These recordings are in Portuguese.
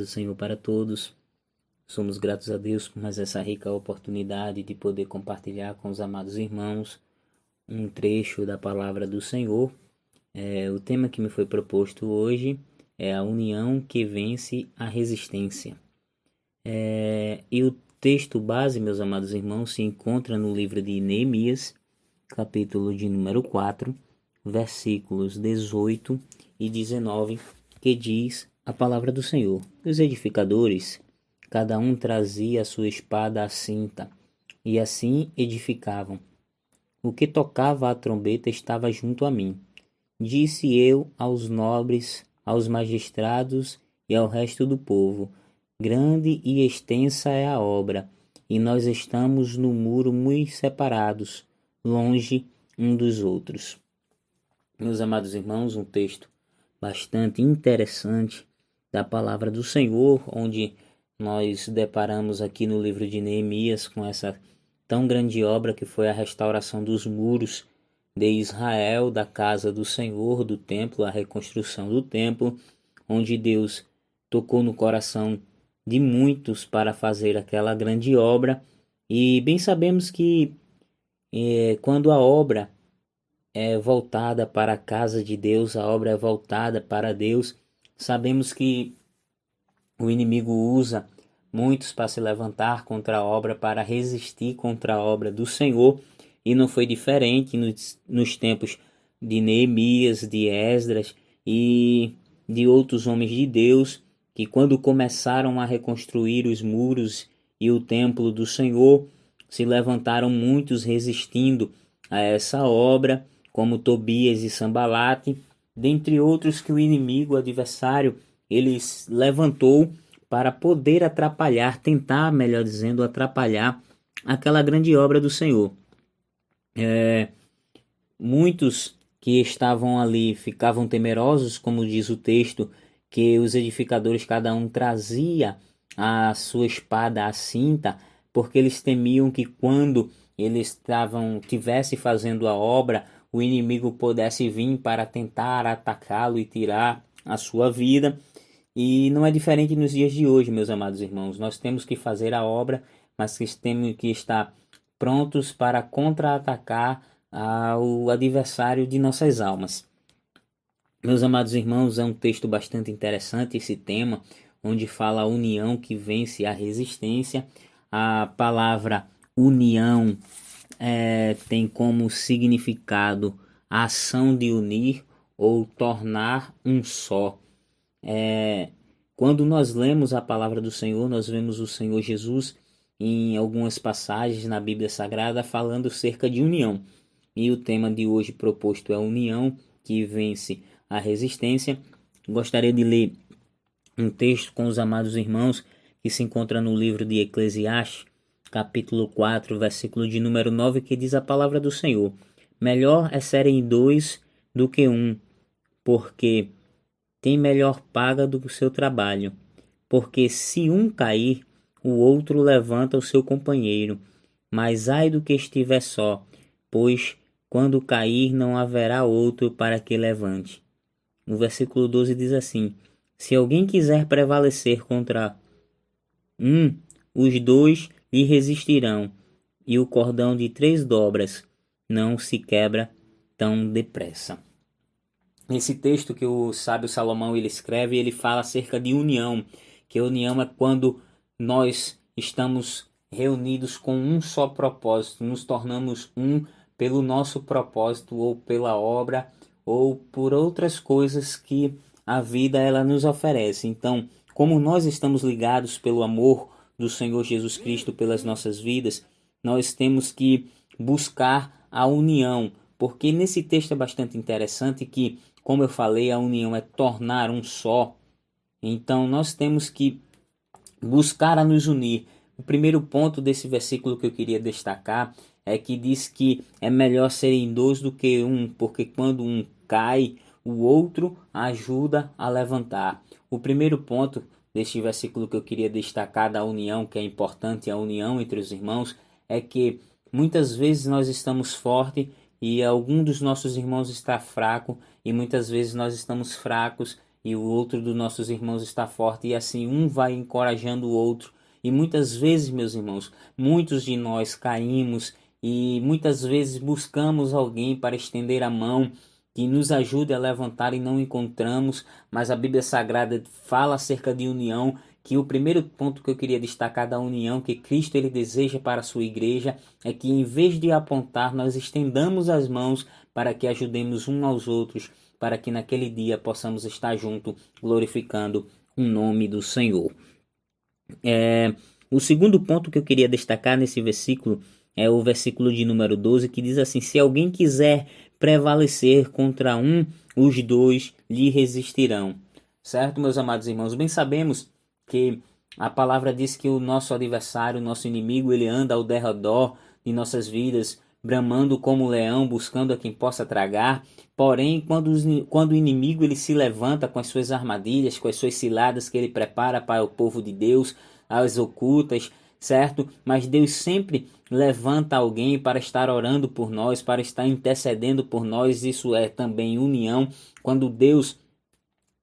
do Senhor para todos. Somos gratos a Deus por mais essa rica oportunidade de poder compartilhar com os amados irmãos um trecho da palavra do Senhor. O tema que me foi proposto hoje é a união que vence a resistência. E o texto base, meus amados irmãos, se encontra no livro de Neemias, capítulo de número 4, versículos 18 e 19, que diz a palavra do Senhor: Os edificadores, cada um trazia a sua espada à cinta, e assim edificavam. O que tocava a trombeta estava junto a mim. Disse eu aos nobres, aos magistrados e ao resto do povo: Grande e extensa é a obra, e nós estamos no muro muito separados, longe um dos outros. Meus amados irmãos, um texto bastante interessante da palavra do Senhor, onde nós deparamos aqui no livro de Neemias com essa tão grande obra que foi a restauração dos muros de Israel, da casa do Senhor, do templo, a reconstrução do templo, onde Deus tocou no coração de muitos para fazer aquela grande obra. E bem sabemos que quando a obra é voltada para a casa de Deus, a obra é voltada para Deus, sabemos que o inimigo usa muitos para se levantar contra a obra, para resistir contra a obra do Senhor, e não foi diferente nos tempos de Neemias, de Esdras e de outros homens de Deus, que quando começaram a reconstruir os muros e o templo do Senhor, se levantaram muitos resistindo a essa obra, como Tobias e Sambalate, dentre outros que o inimigo, o adversário, ele levantou para poder atrapalhar, tentar, melhor dizendo, atrapalhar aquela grande obra do Senhor. Muitos que estavam ali ficavam temerosos, como diz o texto, que os edificadores cada um trazia a sua espada à cinta, porque eles temiam que quando eles tivessem fazendo a obra, o inimigo pudesse vir para tentar atacá-lo e tirar a sua vida. E não é diferente nos dias de hoje, meus amados irmãos. Nós temos que fazer a obra, mas temos que estar prontos para contra-atacar o adversário de nossas almas. Meus amados irmãos, é um texto bastante interessante esse tema, onde fala a união que vence a resistência. A palavra união tem como significado a ação de unir ou tornar um só. Quando nós lemos a palavra do Senhor, nós vemos o Senhor Jesus em algumas passagens na Bíblia Sagrada falando cerca de união. E o tema de hoje proposto é a união que vence a resistência. Gostaria de ler um texto com os amados irmãos que se encontra no livro de Eclesiastes, capítulo 4, versículo de número 9, que diz a palavra do Senhor: Melhor é serem dois do que um, porque tem melhor paga do que o seu trabalho. Porque se um cair, o outro levanta o seu companheiro. Mas ai do que estiver só, pois quando cair não haverá outro para que levante. No versículo 12 diz assim: Se alguém quiser prevalecer contra um, os dois lhe resistirão, e o cordão de 3 dobras não se quebra tão depressa. Esse texto que o sábio Salomão ele escreve, ele fala acerca de união, que a união é quando nós estamos reunidos com um só propósito, nos tornamos um pelo nosso propósito ou pela obra ou por outras coisas que a vida ela nos oferece. Então, como nós estamos ligados pelo amor do Senhor Jesus Cristo pelas nossas vidas, nós temos que buscar a união, porque nesse texto é bastante interessante que, como eu falei, a união é tornar um só. Então nós temos que buscar a nos unir. O primeiro ponto desse versículo que eu queria destacar é que diz que é melhor serem dois do que um, porque quando um cai, o outro ajuda a levantar. O primeiro ponto deste versículo que eu queria destacar da união, que é importante, a união entre os irmãos, é que muitas vezes nós estamos fortes e algum dos nossos irmãos está fraco, e muitas vezes nós estamos fracos e o outro dos nossos irmãos está forte, e assim um vai encorajando o outro. E muitas vezes, meus irmãos, muitos de nós caímos e muitas vezes buscamos alguém para estender a mão que nos ajude a levantar e não encontramos, mas a Bíblia Sagrada fala acerca de união, que o primeiro ponto que eu queria destacar da união que Cristo ele deseja para a sua igreja é que em vez de apontar, nós estendamos as mãos para que ajudemos uns aos outros, para que naquele dia possamos estar juntos glorificando o nome do Senhor. O segundo ponto que eu queria destacar nesse versículo é o versículo de número 12, que diz assim: se alguém quiser prevalecer contra um, os dois lhe resistirão. Certo, meus amados irmãos? Bem sabemos que a palavra diz que o nosso adversário, o nosso inimigo, ele anda ao derredor de nossas vidas, bramando como leão, buscando a quem possa tragar. Porém, quando o inimigo ele se levanta com as suas armadilhas, com as suas ciladas que ele prepara para o povo de Deus, as ocultas, certo? Mas Deus sempre levanta alguém para estar orando por nós, para estar intercedendo por nós. Isso é também união. Quando Deus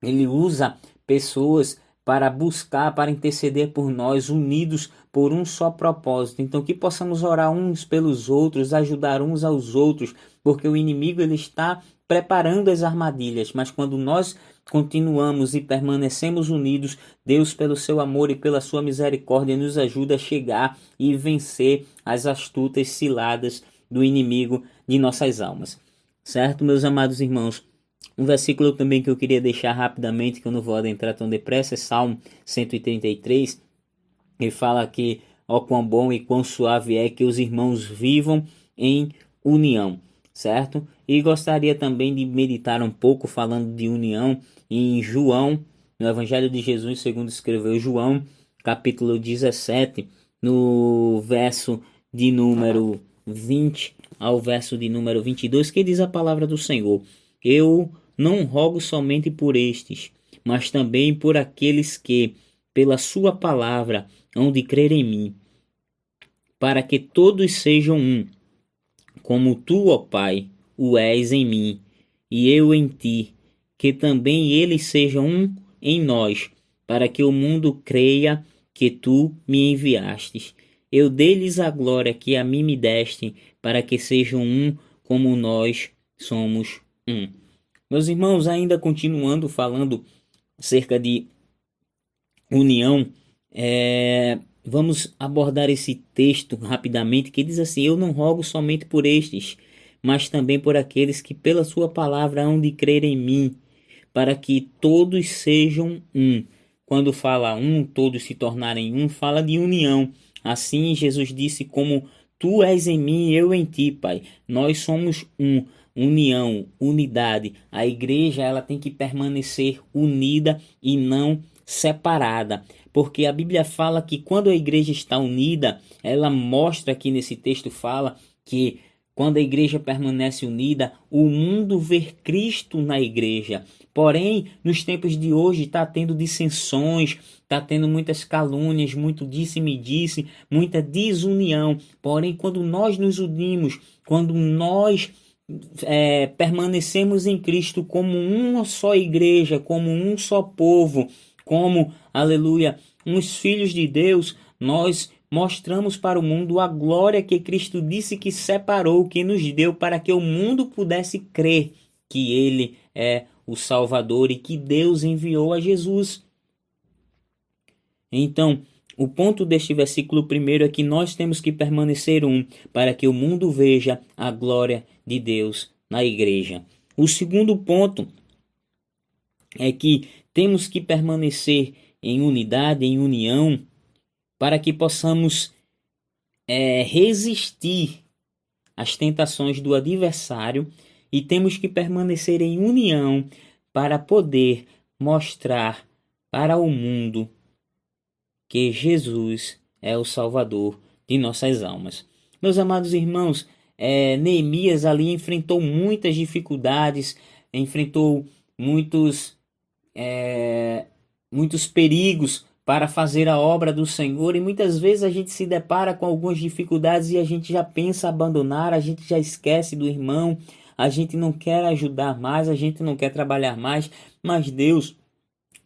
ele usa pessoas para buscar, para interceder por nós, unidos por um só propósito. Então que possamos orar uns pelos outros, ajudar uns aos outros, porque o inimigo ele está preparando as armadilhas, mas quando nós continuamos e permanecemos unidos, Deus pelo seu amor e pela sua misericórdia nos ajuda a chegar e vencer as astutas ciladas do inimigo de nossas almas. Certo, meus amados irmãos? Um versículo também que eu queria deixar rapidamente, que eu não vou adentrar tão depressa, é Salmo 133. Ele fala que, ó quão bom e quão suave é que os irmãos vivam em união, certo? E gostaria também de meditar um pouco falando de união em João, no Evangelho de Jesus, segundo escreveu João, capítulo 17, no verso de número 20 ao verso de número 22, que diz a palavra do Senhor: eu não rogo somente por estes, mas também por aqueles que, pela sua palavra, hão de crer em mim, para que todos sejam um, como tu, ó Pai, o és em mim, e eu em ti, que também eles sejam um em nós, para que o mundo creia que tu me enviastes. Eu dei-lhes a glória que a mim me deste, para que sejam um como nós somos um. Meus irmãos, ainda continuando falando acerca de união, vamos abordar esse texto rapidamente, que diz assim: eu não rogo somente por estes, mas também por aqueles que pela sua palavra hão de crer em mim, para que todos sejam um. Quando fala um, todos se tornarem um, fala de união. Assim Jesus disse: como tu és em mim, eu em ti, Pai. Nós somos um. União, unidade. A igreja ela tem que permanecer unida e não separada, porque a Bíblia fala que quando a igreja está unida, ela mostra aqui nesse texto, fala que quando a igreja permanece unida, o mundo vê Cristo na igreja. Porém, nos tempos de hoje está tendo dissensões, está tendo muitas calúnias, muito disse-me disse, muita desunião. Porém, quando nós nos unimos, quando nós permanecemos em Cristo como uma só igreja, como um só povo, como, aleluia, uns filhos de Deus, nós mostramos para o mundo a glória que Cristo disse que separou, que nos deu para que o mundo pudesse crer que Ele é o Salvador e que Deus enviou a Jesus. Então, o ponto deste versículo primeiro é que nós temos que permanecer um, para que o mundo veja a glória de Deus na igreja. O segundo ponto é que temos que permanecer em unidade, em união, para que possamos resistir às tentações do adversário, e temos que permanecer em união para poder mostrar para o mundo que Jesus é o Salvador de nossas almas. Meus amados irmãos, Neemias ali enfrentou muitas dificuldades, enfrentou muitos perigos para fazer a obra do Senhor, e muitas vezes a gente se depara com algumas dificuldades e a gente já pensa abandonar, a gente já esquece do irmão, a gente não quer ajudar mais, a gente não quer trabalhar mais, mas Deus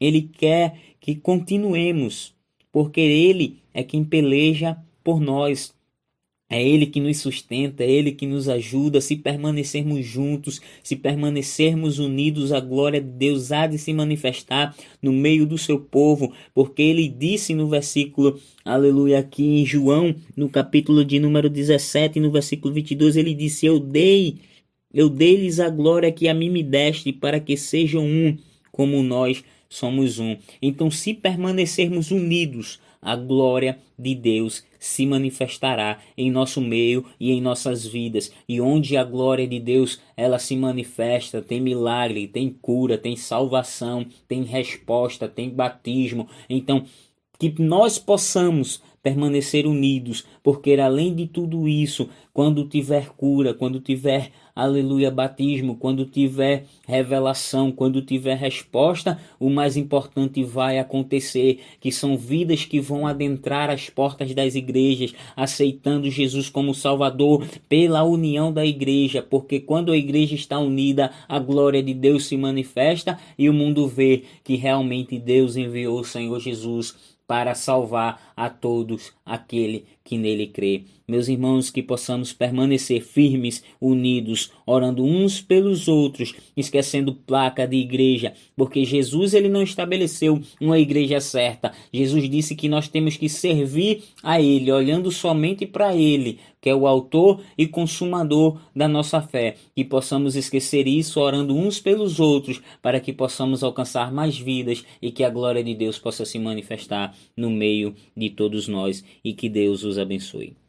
Ele quer que continuemos, porque Ele é quem peleja por nós. É Ele que nos sustenta, é Ele que nos ajuda. Se permanecermos juntos, se permanecermos unidos, a glória de Deus há de se manifestar no meio do seu povo, porque Ele disse no versículo, aleluia, aqui em João, no capítulo de número 17, no versículo 22, Ele disse: eu dei-lhes a glória que a mim me deste, para que sejam um, como nós somos um. Então, se permanecermos unidos, a glória de Deus se manifestará em nosso meio e em nossas vidas. E onde a glória de Deus ela se manifesta, tem milagre, tem cura, tem salvação, tem resposta, tem batismo. Então, que nós possamos permanecer unidos, porque além de tudo isso, quando tiver cura, quando tiver, aleluia, batismo, quando tiver revelação, quando tiver resposta, o mais importante vai acontecer, que são vidas que vão adentrar as portas das igrejas, aceitando Jesus como Salvador pela união da igreja, porque quando a igreja está unida, a glória de Deus se manifesta e o mundo vê que realmente Deus enviou o Senhor Jesus para salvar a todos aquele que nele crê. Meus irmãos, que possamos permanecer firmes, unidos, orando uns pelos outros, esquecendo placa de igreja, porque Jesus ele não estabeleceu uma igreja certa. Jesus disse que nós temos que servir a Ele, olhando somente para Ele, que é o autor e consumador da nossa fé. Que possamos esquecer isso, orando uns pelos outros, para que possamos alcançar mais vidas e que a glória de Deus possa se manifestar no meio de todos nós, e que Deus os abençoe.